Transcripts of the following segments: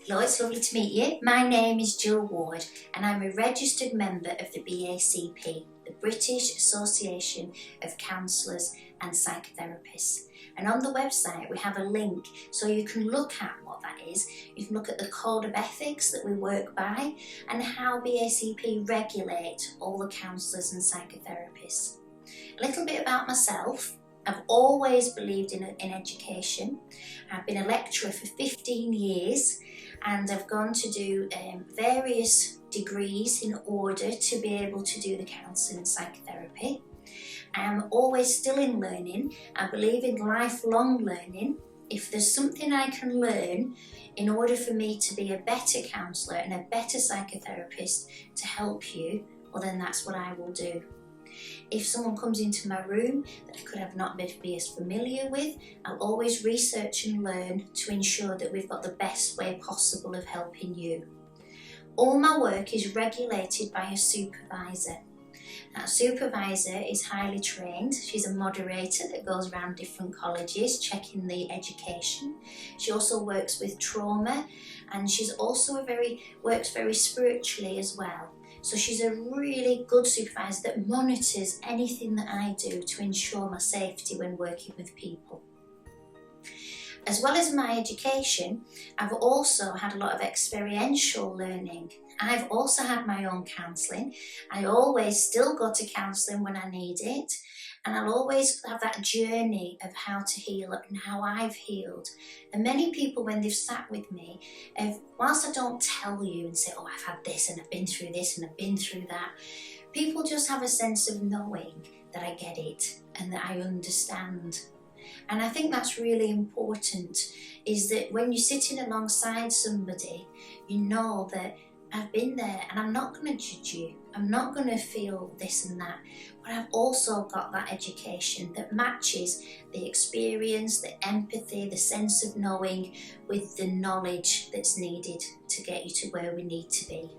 Hello, it's lovely to meet you. My name is Jill Ward and I'm a registered member of the BACP, the British Association of Counsellors and Psychotherapists. And on the website we have a link so you can look at what that is. You can look at the code of ethics that we work by and how BACP regulate all the counsellors and psychotherapists. A little bit about myself. I've always believed in education. I've been a lecturer for 15 years and I've gone to do various degrees in order to be able to do the counselling and psychotherapy. I'm always still in learning. I believe in lifelong learning. If there's something I can learn in order for me to be a better counsellor and a better psychotherapist to help you, well then that's what I will do. If someone comes into my room that I could have not been as familiar with, I'll always research and learn to ensure that we've got the best way possible of helping you. All my work is regulated by a supervisor. That supervisor is highly trained. She's a moderator that goes around different colleges checking the education. She also works with trauma and she's also works very spiritually as well. So she's a really good supervisor that monitors anything that I do to ensure my safety when working with people. As well as my education, I've also had a lot of experiential learning. I've also had my own counselling. I always still go to counselling when I need it. And I'll always have that journey of how to heal and how I've healed. And many people, when they've sat with me, whilst I don't tell you and say, oh, I've had this and I've been through this and I've been through that, people just have a sense of knowing that I get it and that I understand. And I think that's really important, is that when you're sitting alongside somebody, you know that I've been there and I'm not going to judge you. I'm not going to feel this and that. But I've also got that education that matches the experience, the empathy, the sense of knowing with the knowledge that's needed to get you to where we need to be.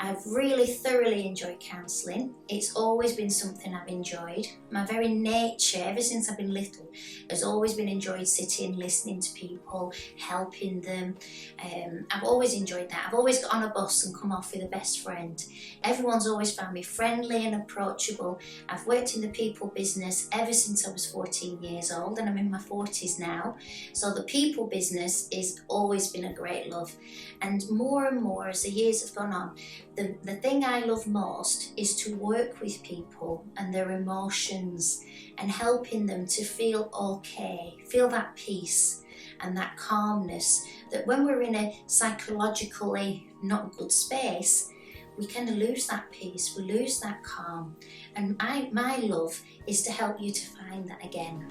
I've really thoroughly enjoyed counselling. It's always been something I've enjoyed. My very nature, ever since I've been little, has always been enjoyed sitting, listening to people, helping them. I've always enjoyed that. I've always got on a bus and come off with a best friend. Everyone's always found me friendly and approachable. I've worked in the people business ever since I was 14 years old and I'm in my 40s now. So the people business has always been a great love. And more as the years have gone on, the thing I love most is to work with people and their emotions and helping them to feel okay, feel that peace and that calmness, that when we're in a psychologically not good space, we kind of lose that peace, we lose that calm. And my love is to help you to find that again.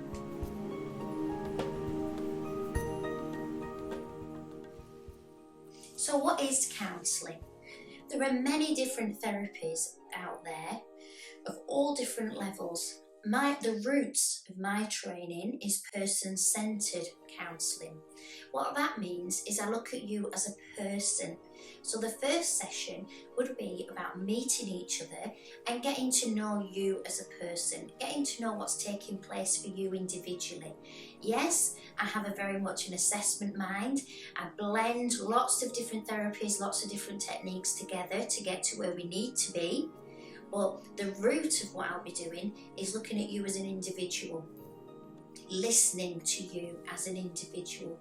So what is counselling? There are many different therapies out there of all different levels. The roots of my training is person-centred counselling. What that means is I look at you as a person. So the first session would be about meeting each other and getting to know you as a person, getting to know what's taking place for you individually. Yes, I have a very much an assessment mind. I blend lots of different therapies, lots of different techniques together to get to where we need to be. Well, the root of what I'll be doing is looking at you as an individual, listening to you as an individual.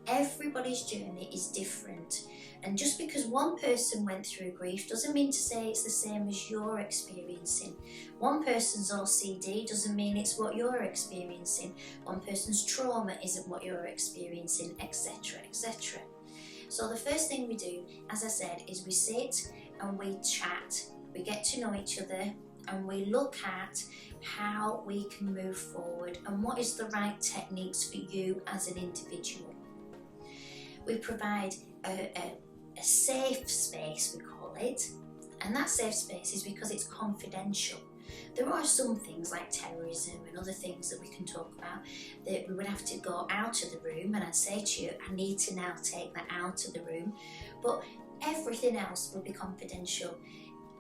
Everybody's journey is different. And just because one person went through grief doesn't mean to say it's the same as you're experiencing. One person's OCD doesn't mean it's what you're experiencing. One person's trauma isn't what you're experiencing, etc., etc. So the first thing we do, as I said, is we sit and we chat. We get to know each other and we look at how we can move forward and what is the right techniques for you as an individual. We provide a safe space, we call it, and that safe space is because it's confidential. There are some things like terrorism and other things that we can talk about that we would have to go out of the room, and I'd say to you, I need to now take that out of the room, but everything else will be confidential.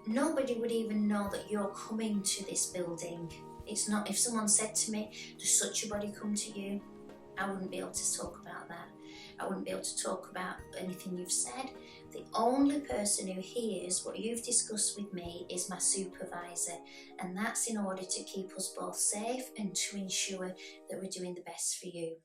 Nobody would even know that you're coming to this building. It's not, if someone said to me, does such a body come to you? I wouldn't be able to talk about that. I wouldn't be able to talk about anything you've said. The only person who hears what you've discussed with me is my supervisor, and that's in order to keep us both safe and to ensure that we're doing the best for you.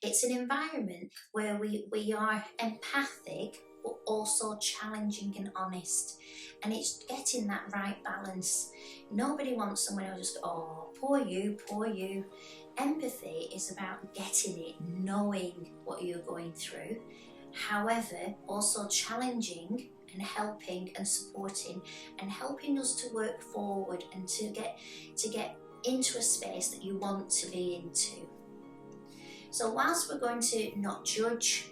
It's an environment where we are empathic but also challenging and honest, and it's getting that right balance. Nobody wants someone who just, oh, poor you, poor you. Empathy is about getting it, knowing what you're going through. However, also challenging and helping and supporting and helping us to work forward and to get into a space that you want to be into. So whilst we're going to not judge,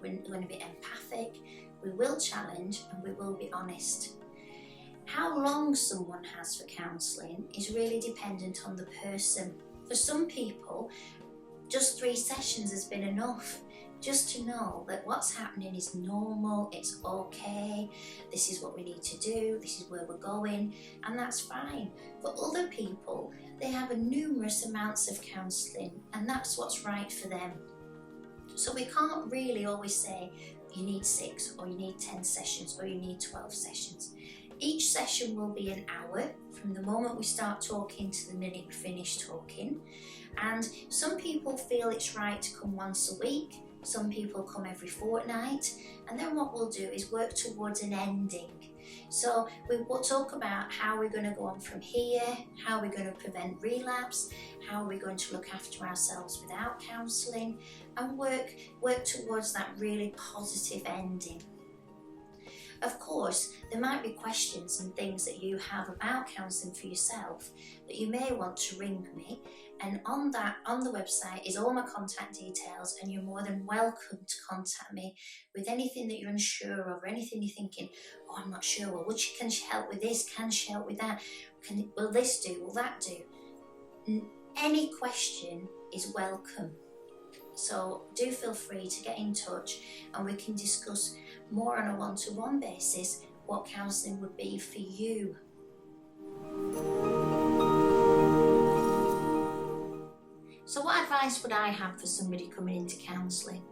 we're going to be empathic, we will challenge and we will be honest. How long someone has for counselling is really dependent on the person. For some people, just 3 sessions has been enough, just to know that what's happening is normal, it's okay, this is what we need to do, this is where we're going, and that's fine. For other people, they have numerous amounts of counselling, and that's what's right for them. So we can't really always say you need 6 or you need 10 sessions or you need 12 sessions. Each session will be an hour from the moment we start talking to the minute we finish talking. And some people feel it's right to come once a week, some people come every fortnight, and then what we'll do is work towards an ending. So we will talk about how we're going to go on from here, how we're going to prevent relapse, how we're going to look after ourselves without counselling, and work towards that really positive ending. Of course, there might be questions and things that you have about counselling for yourself that you may want to ring me, and on the website is all my contact details, and you're more than welcome to contact me with anything that you're unsure of or anything you're thinking, oh, I'm not sure, well, can she help with this, can she help with that, will this do, will that do? Any question is welcome. So do feel free to get in touch and we can discuss more on a one-to-one basis what counselling would be for you. So what advice would I have for somebody coming into counselling?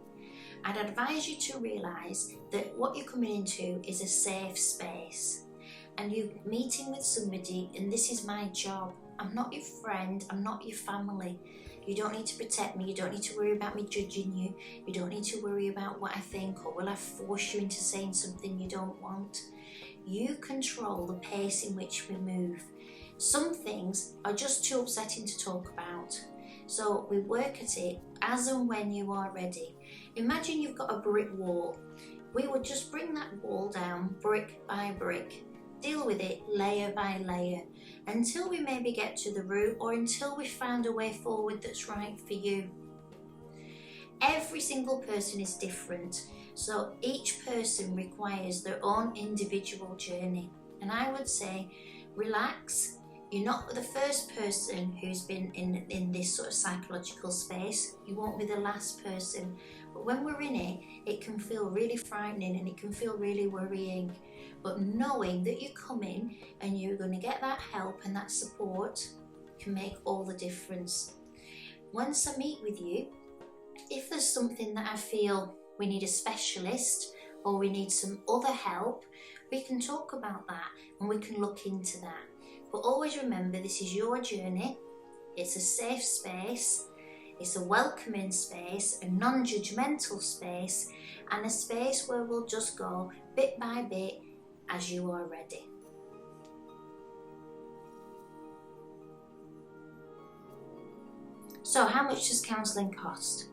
I'd advise you to realise that what you're coming into is a safe space, and you're meeting with somebody, and this is my job. I'm not your friend, I'm not your family. You don't need to protect me, you don't need to worry about me judging you, you don't need to worry about what I think or will I force you into saying something you don't want. You control the pace in which we move. Some things are just too upsetting to talk about. So we work at it as and when you are ready. Imagine you've got a brick wall. We would just bring that wall down brick by brick, deal with it layer by layer, until we maybe get to the root or until we found a way forward that's right for you. Every single person is different, so each person requires their own individual journey. And I would say, relax. You're not the first person who's been in this sort of psychological space. You won't be the last person. But when we're in it, it can feel really frightening and it can feel really worrying. But knowing that you come in and you're going to get that help and that support can make all the difference. Once I meet with you, if there's something that I feel we need a specialist or we need some other help, we can talk about that and we can look into that. But always remember, this is your journey. It's a safe space, it's a welcoming space, a non-judgmental space, and a space where we'll just go bit by bit as you are ready. So how much does counselling cost?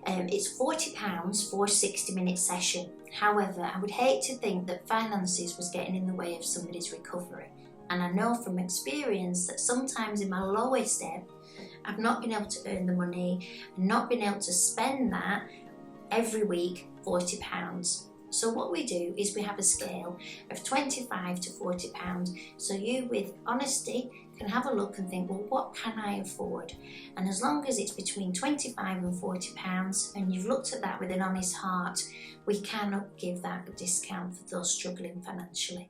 It's £40 for a 60-minute session. However, I would hate to think that finances was getting in the way of somebody's recovery. And I know from experience that sometimes in my lowest ebb, I've not been able to earn the money and not been able to spend that every week, £40. So what we do is we have a scale of £25 to £40. So you, with honesty, can have a look and think, well, what can I afford? And as long as it's between £25 and £40, and you've looked at that with an honest heart, we cannot give that a discount for those struggling financially.